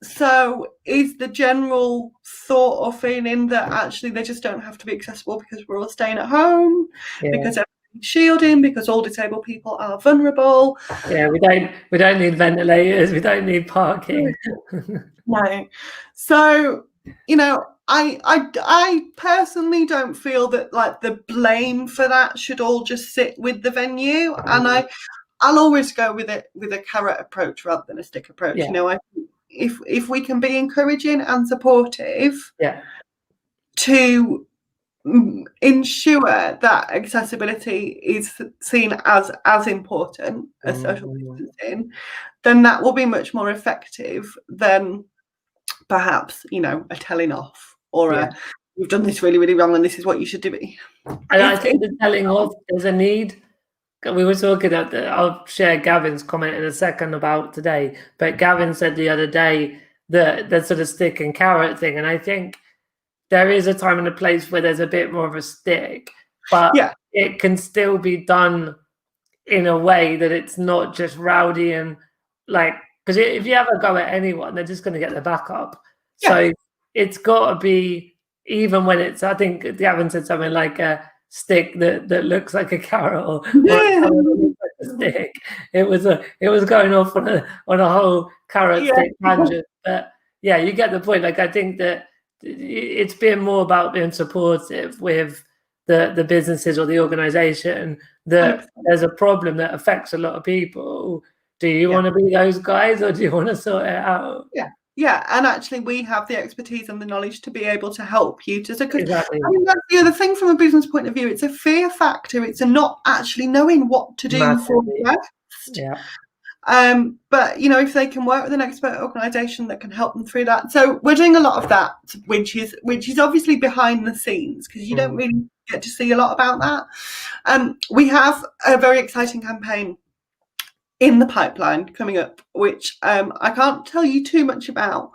[SPEAKER 2] so is the general thought or feeling that actually they just don't have to be accessible because we're all staying at home, because everybody's shielding, because all disabled people are vulnerable.
[SPEAKER 1] Yeah, we don't need ventilators, we don't need parking.
[SPEAKER 2] No. So, you know, I personally don't feel that like the blame for that should all just sit with the venue, and I'll always go with a carrot approach rather than a stick approach. You know, if we can be encouraging and supportive, to ensure that accessibility is seen as important as social distancing, then that will be much more effective than perhaps, you know, a telling off or you've done this really, really wrong and this is what you should do.
[SPEAKER 1] And I think the telling off, there's a need. We were talking about I'll share Gavin's comment in a second about today, but Gavin said the other day the sort of stick and carrot thing, and I think there is a time and a place where there's a bit more of a stick, but it can still be done in a way that it's not just rowdy and like, because if you ever go at anyone, they're just going to get their back up. So it's got to be, even when it's, I think Gavin said something like a stick that looks like a carrot or like a stick. It was going off on a whole carrot stick tangent. But yeah, you get the point. Like, I think that it's been more about being supportive with the businesses or the organization that there's a problem that affects a lot of people. Do you want to be those guys, or do you want to sort it out?
[SPEAKER 2] Yeah, and actually we have the expertise and the knowledge to be able to help you to.
[SPEAKER 1] Exactly.
[SPEAKER 2] I mean, that's the other thing from a business point of view. It's a fear factor. It's a not actually knowing what to do for next. But you know, if they can work with an expert organisation that can help them through that. So we're doing a lot of that, which is obviously behind the scenes, because you don't really get to see a lot about that. We have a very exciting campaign in the pipeline coming up, which I can't tell you too much about,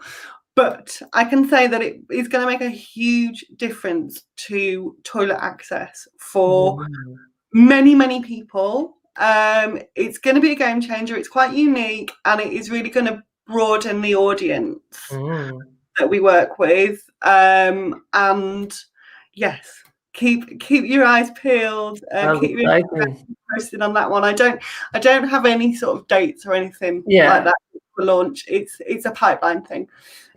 [SPEAKER 2] but I can say that it is going to make a huge difference to toilet access for many, many people. It's going to be a game changer. It's quite unique, and it is really going to broaden the audience that we work with. And yes, keep your eyes peeled. Keep your eyes posted on that one. I don't have any sort of dates or anything like that for launch. It's a pipeline thing.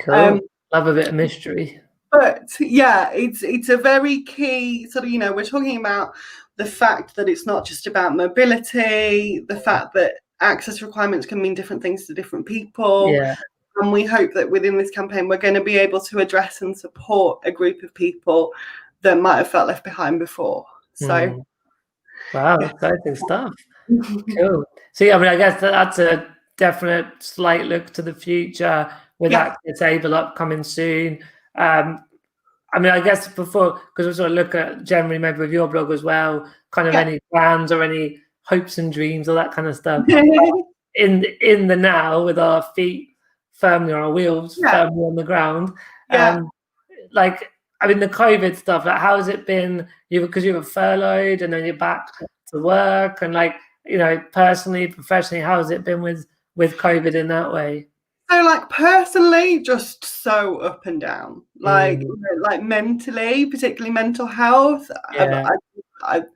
[SPEAKER 1] Cool. Love a bit of mystery.
[SPEAKER 2] But yeah, it's a very key sort of, you know, we're talking about the fact that it's not just about mobility, the fact that access requirements can mean different things to different people. And we hope that within this campaign, we're going to be able to address and support a group of people that might have felt left behind before. So,
[SPEAKER 1] wow, exciting stuff. Cool. So, yeah, I mean, I guess that's a definite slight look to the future with AccessAble upcoming soon. I mean, I guess before, because we sort of look at generally maybe with your blog as well, kind of any plans or any hopes and dreams or that kind of stuff in the now, with our feet firmly, or our wheels firmly on the ground. Like, I mean, the COVID stuff, like, how has it been? Because you were furloughed and then you're back to work, and like, you know, personally, professionally, how has it been with COVID in that way?
[SPEAKER 2] So, like, personally, just so up and down. Like mentally, particularly mental health. I've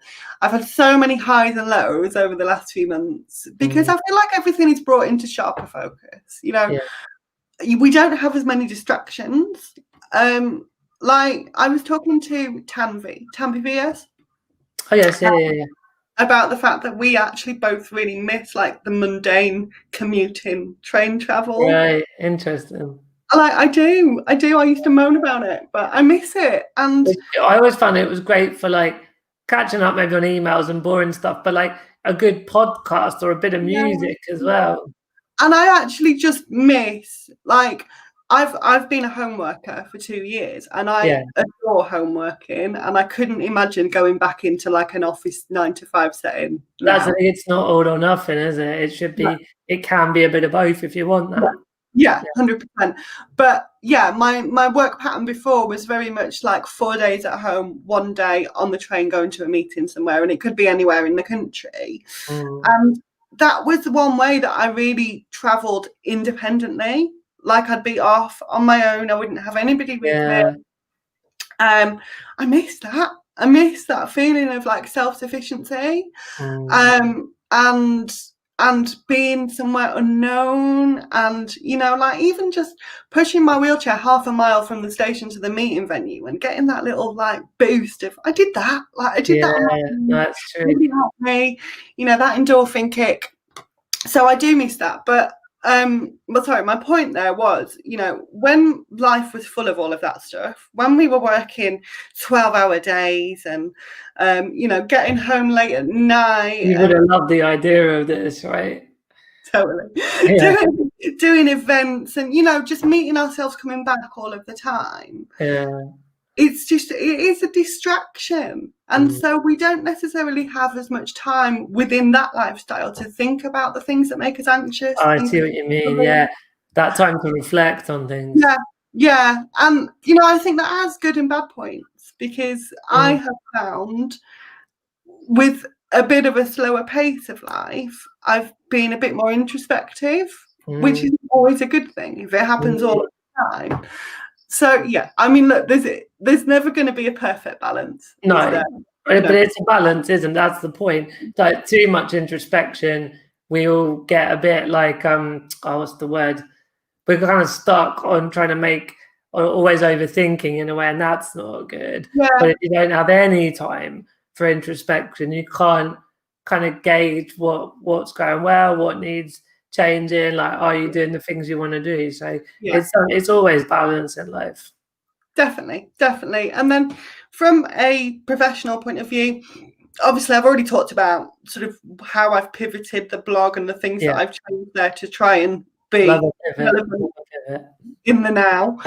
[SPEAKER 2] had so many highs and lows over the last few months, because I feel like everything is brought into sharper focus. You know, we don't have as many distractions. Like, I was talking to Tanvi VS.
[SPEAKER 1] Oh yes, yeah.
[SPEAKER 2] About the fact that we actually both really miss like the mundane commuting, train travel.
[SPEAKER 1] Right, interesting.
[SPEAKER 2] I do. I used to moan about it, but I miss it. And
[SPEAKER 1] I always found it was great for like catching up maybe on emails and boring stuff, but like a good podcast or a bit of music as well.
[SPEAKER 2] And I actually just miss, like, I've been a home worker for 2 years, and I adore home working, and I couldn't imagine going back into like an office 9 to 5 setting now.
[SPEAKER 1] It's not all or nothing, is it? It should be. It can be a bit of both if you want that.
[SPEAKER 2] Yeah, 100%. But yeah, my work pattern before was very much like 4 days at home, 1 day on the train going to a meeting somewhere, and it could be anywhere in the country. And that was the one way that I really travelled independently. Like, I'd be off on my own. I wouldn't have anybody with me. I miss that. I miss that feeling of like self-sufficiency, and being somewhere unknown, and like even just pushing my wheelchair half a mile from the station to the meeting venue and getting that little like boost of I did that.
[SPEAKER 1] That's true.
[SPEAKER 2] Really helped me, that endorphin kick. So I do miss that. But sorry, my point there was, when life was full of all of that stuff, when we were working 12-hour days and, getting home late at night.
[SPEAKER 1] You would have loved the idea of this, right?
[SPEAKER 2] Totally. Doing events and, just meeting ourselves coming back all of the time.
[SPEAKER 1] Yeah.
[SPEAKER 2] It is a distraction. And so we don't necessarily have as much time within that lifestyle to think about the things that make us anxious.
[SPEAKER 1] I see what you mean. Yeah. That time to reflect on things.
[SPEAKER 2] Yeah. And, I think that has good and bad points, because I have found with a bit of a slower pace of life, I've been a bit more introspective, which is always a good thing if it happens all the time. So yeah, I mean, look, there's never going to be a perfect balance.
[SPEAKER 1] No, but it's a balance, isn't it? That's the point. Like too much introspection, we all get a bit like what's the word? We're kind of stuck on trying to make or always overthinking in a way, and that's not good.
[SPEAKER 2] Yeah.
[SPEAKER 1] But if you don't have any time for introspection, you can't kind of gauge what's going well, what needs changing, like are you doing the things you want to do? So it's always balance in life.
[SPEAKER 2] Definitely. And then from a professional point of view, obviously I've already talked about sort of how I've pivoted the blog and the things that I've changed there to try and be relevant in the now.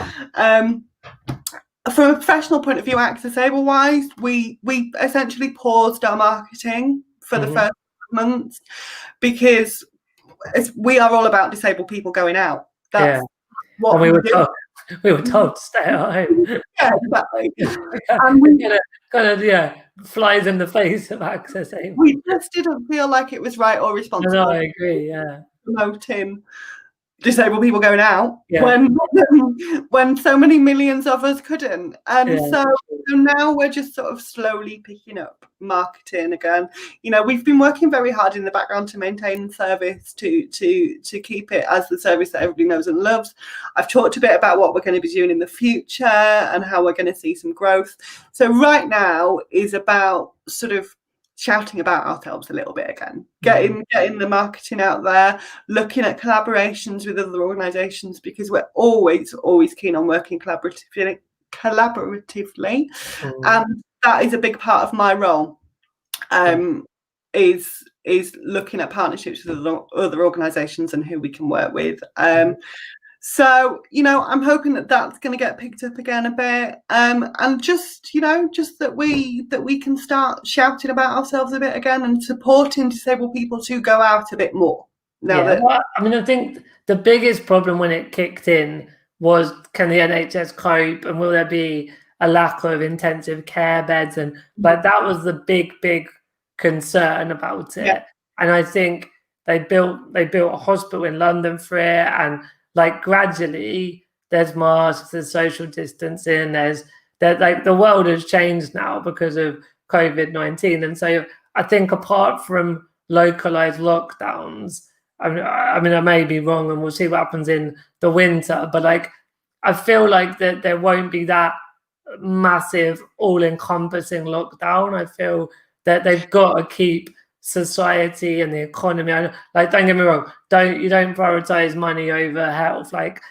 [SPEAKER 2] From a professional point of view, AccessAble wise, we essentially paused our marketing for the first months, because we are all about disabled people going out. That's what
[SPEAKER 1] and we were told to stay at home.
[SPEAKER 2] Yeah, exactly.
[SPEAKER 1] And we kind of flies in the face of AccessAble.
[SPEAKER 2] We just didn't feel like it was right or responsible.
[SPEAKER 1] No, I agree.
[SPEAKER 2] Promoting disabled people going out when so many millions of us couldn't, and so now we're just sort of slowly picking up marketing again. We've been working very hard in the background to maintain the service, to keep it as the service that everybody knows and loves. I've talked a bit about what we're going to be doing in the future and how we're going to see some growth. So right now is about sort of shouting about ourselves a little bit again, getting the marketing out there, looking at collaborations with other organisations, because we're always keen on working collaboratively, and that is a big part of my role. Is looking at partnerships with other organisations and who we can work with. So, I'm hoping that that's going to get picked up again a bit, and just that we can start shouting about ourselves a bit again and supporting disabled people to go out a bit more.
[SPEAKER 1] I think the biggest problem when it kicked in was, can the NHS cope, and will there be a lack of intensive care beds? And but that was the big concern about it. And I think they built a hospital in London for it, and like gradually there's masks, there's social distancing, there's like the world has changed now because of COVID-19. And so I think apart from localized lockdowns, I mean I may be wrong, and we'll see what happens in the winter, but like I feel like that there won't be that massive all-encompassing lockdown. I feel that they've got to keep society and the economy. Like, don't get me wrong, you don't prioritize money over health. Like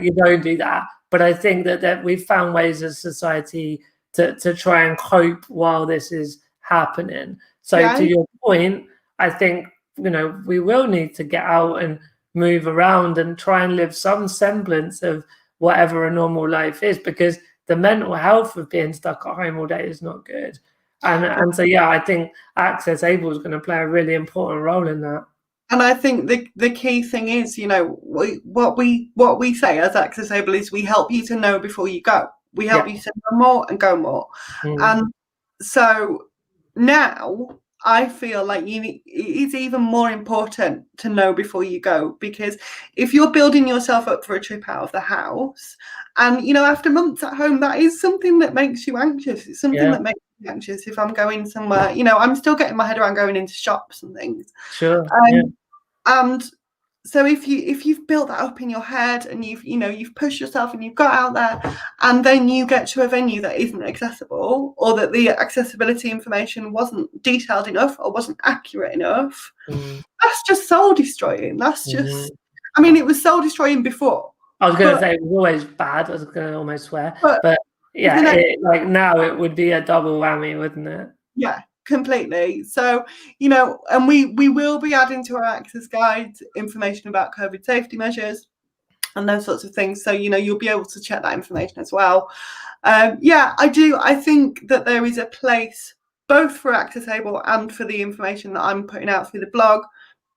[SPEAKER 1] you don't do that. But I think that we've found ways as society to try and cope while this is happening. So to your point, I think, we will need to get out and move around and try and live some semblance of whatever a normal life is, because the mental health of being stuck at home all day is not good. And so, I think AccessAble is going to play a really important role in that.
[SPEAKER 2] And I think the key thing is, what we say as AccessAble is we help you to know before you go. We help you to know more and go more. And so now I feel like it's even more important to know before you go, because if you're building yourself up for a trip out of the house, and after months at home, that is something that makes you anxious. It's something that makes me anxious. If I'm going somewhere, I'm still getting my head around going into shops and things.
[SPEAKER 1] Sure.
[SPEAKER 2] And so if you've built that up in your head and you've pushed yourself and you've got out there, and then you get to a venue that isn't accessible, or that the accessibility information wasn't detailed enough or wasn't accurate enough, that's just soul destroying. That's just, it was soul destroying before.
[SPEAKER 1] I was going to say it was always bad. I was going to almost swear, but like now it would be a double whammy, wouldn't it?
[SPEAKER 2] Yeah. Completely. So, and we will be adding to our access guide information about COVID safety measures and those sorts of things. So, you'll be able to check that information as well. I think that there is a place both for AccessAble and for the information that I'm putting out through the blog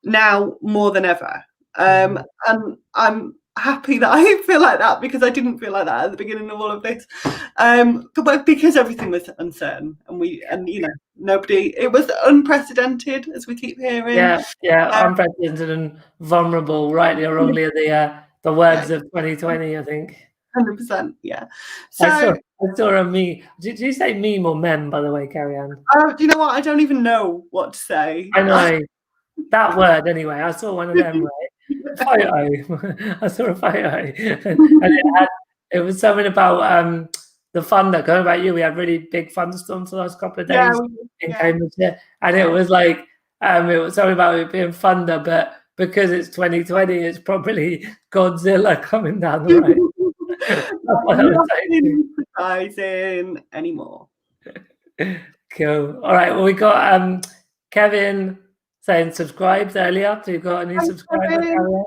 [SPEAKER 2] now more than ever. And I'm happy that I feel like that, because I didn't feel like that at the beginning of all of this, but because everything was uncertain and nobody, it was unprecedented, as we keep hearing.
[SPEAKER 1] Unprecedented and vulnerable, rightly or wrongly, are the words of 2020, I think.
[SPEAKER 2] 100%, yeah.
[SPEAKER 1] So I saw a meme. Did you say meme or mem, by the way, Carrie-Ann?
[SPEAKER 2] Do you know what? I don't even know what to say.
[SPEAKER 1] I know that word anyway. I saw one of them, right? Photo. I saw a photo, and it was something about the thunder. Going about you, we had really big thunderstorms the last couple of days in Cambridgeshire, and it was like it was something about it being thunder, but because it's 2020, it's probably Godzilla coming down the road.
[SPEAKER 2] Not surprising anymore.
[SPEAKER 1] Cool. All right. Well, we got Kevin saying subscribed earlier. So you've got a new subscriber.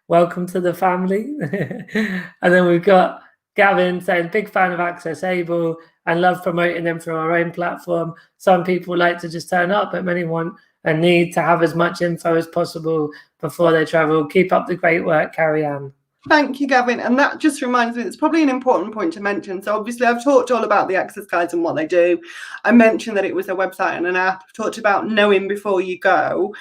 [SPEAKER 1] Welcome to the family. And then we've got Gavin saying big fan of AccessAble and love promoting them through our own platform. Some people like to just turn up, but many want and need to have as much info as possible before they travel. Keep up the great work, Carrie-Ann.
[SPEAKER 2] Thank you, Gavin. And that just reminds me, it's probably an important point to mention. So obviously I've talked all about the access guides and what they do. I mentioned that it was a website and an app. I've talked about knowing before you go.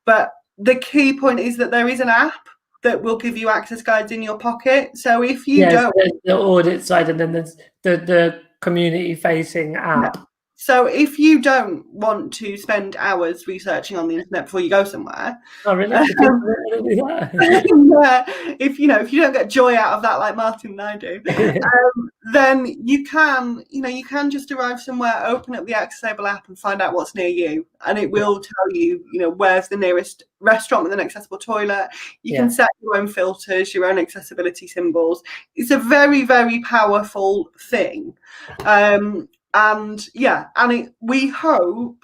[SPEAKER 2] But the key point is that there is an app that will give you access guides in your pocket. So if you don't...
[SPEAKER 1] the audit side, and then there's the community-facing app. Yeah.
[SPEAKER 2] So if you don't want to spend hours researching on the internet before you go somewhere, if you don't get joy out of that like Martin and I do, then you can just arrive somewhere, open up the AccessAble app and find out what's near you, and it will tell you, where's the nearest restaurant with an accessible toilet. You can set your own filters, your own accessibility symbols. It's a very, very powerful thing. We hope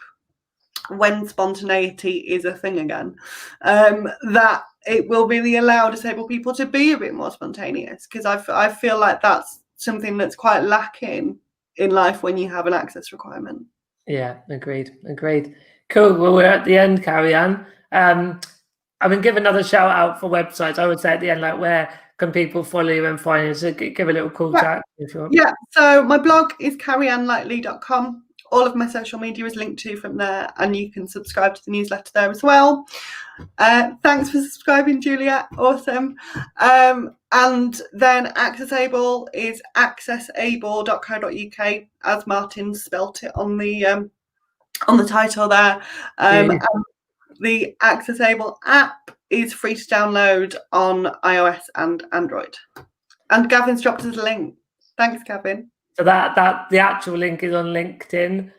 [SPEAKER 2] when spontaneity is a thing again, that it will really allow disabled people to be a bit more spontaneous, because I feel like that's something that's quite lacking in life when you have an access requirement.
[SPEAKER 1] Yeah, agreed. Cool. Well, we're at the end, Carrie-Ann. I mean, give another shout out for websites. I would say at the end, like, where can people follow you and find you? So give a little call to action if you want. Yeah,
[SPEAKER 2] so my blog is carrieannlightly.com. All of my social media is linked to from there, and you can subscribe to the newsletter there as well. Thanks for subscribing, Juliet. Awesome. And then AccessAble is accessable.co.uk, as Martin spelt it on the title there. And the AccessAble app is free to download on iOS and Android. And Gavin's dropped us a link. Thanks, Gavin.
[SPEAKER 1] So that the actual link is on LinkedIn.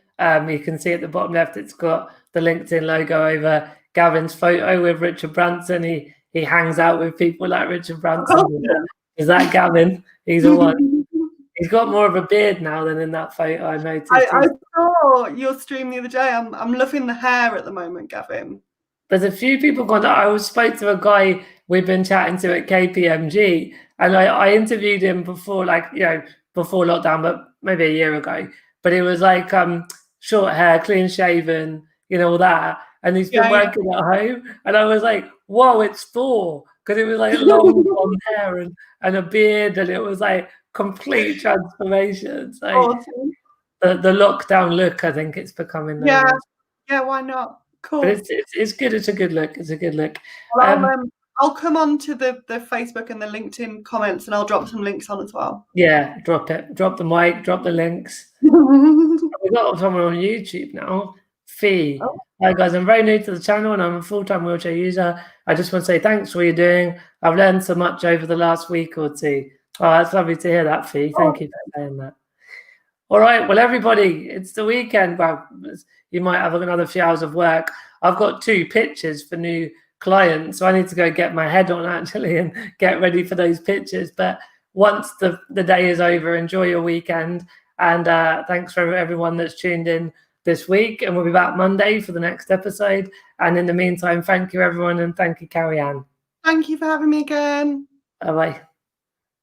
[SPEAKER 1] You can see at the bottom left, it's got the LinkedIn logo over Gavin's photo with Richard Branson. He hangs out with people like Richard Branson. Is that Gavin? He's the one. He's got more of a beard now than in that photo, I noticed.
[SPEAKER 2] I saw your stream the other day. I'm loving the hair at the moment, Gavin.
[SPEAKER 1] There's a few people gone. I spoke to a guy we've been chatting to at KPMG, and I interviewed him before, before lockdown, but maybe a year ago. But it was like short hair, clean shaven, all that. And he's been working at home, and I was like, "Whoa, it's Thor!" Because it was like long blonde hair and a beard, and it was like complete transformation. So awesome. The lockdown look, I think it's becoming.
[SPEAKER 2] Yeah, why not? Cool.
[SPEAKER 1] But it's good. It's a good look. It's a good look.
[SPEAKER 2] Well, I'll come on to the Facebook and the LinkedIn comments, and I'll drop some links on as well.
[SPEAKER 1] Yeah, drop it. Drop the mic. Drop the links. We've got someone on YouTube now. Fee. Oh. Hi guys, I'm very new to the channel and I'm a full-time wheelchair user. I just want to say thanks for what you're doing. I've learned so much over the last week or two. Oh, that's lovely to hear that, Fee. Thank you for saying that. All right, well, everybody, it's the weekend. Well, you might have another few hours of work. I've got 2 pitches for new clients, so I need to go get my head on actually and get ready for those pitches. But once the day is over, enjoy your weekend. And thanks for everyone that's tuned in this week. And we'll be back Monday for the next episode. And in the meantime, thank you, everyone. And thank you, Carrie-Ann.
[SPEAKER 2] Thank you for having me again.
[SPEAKER 1] Bye-bye.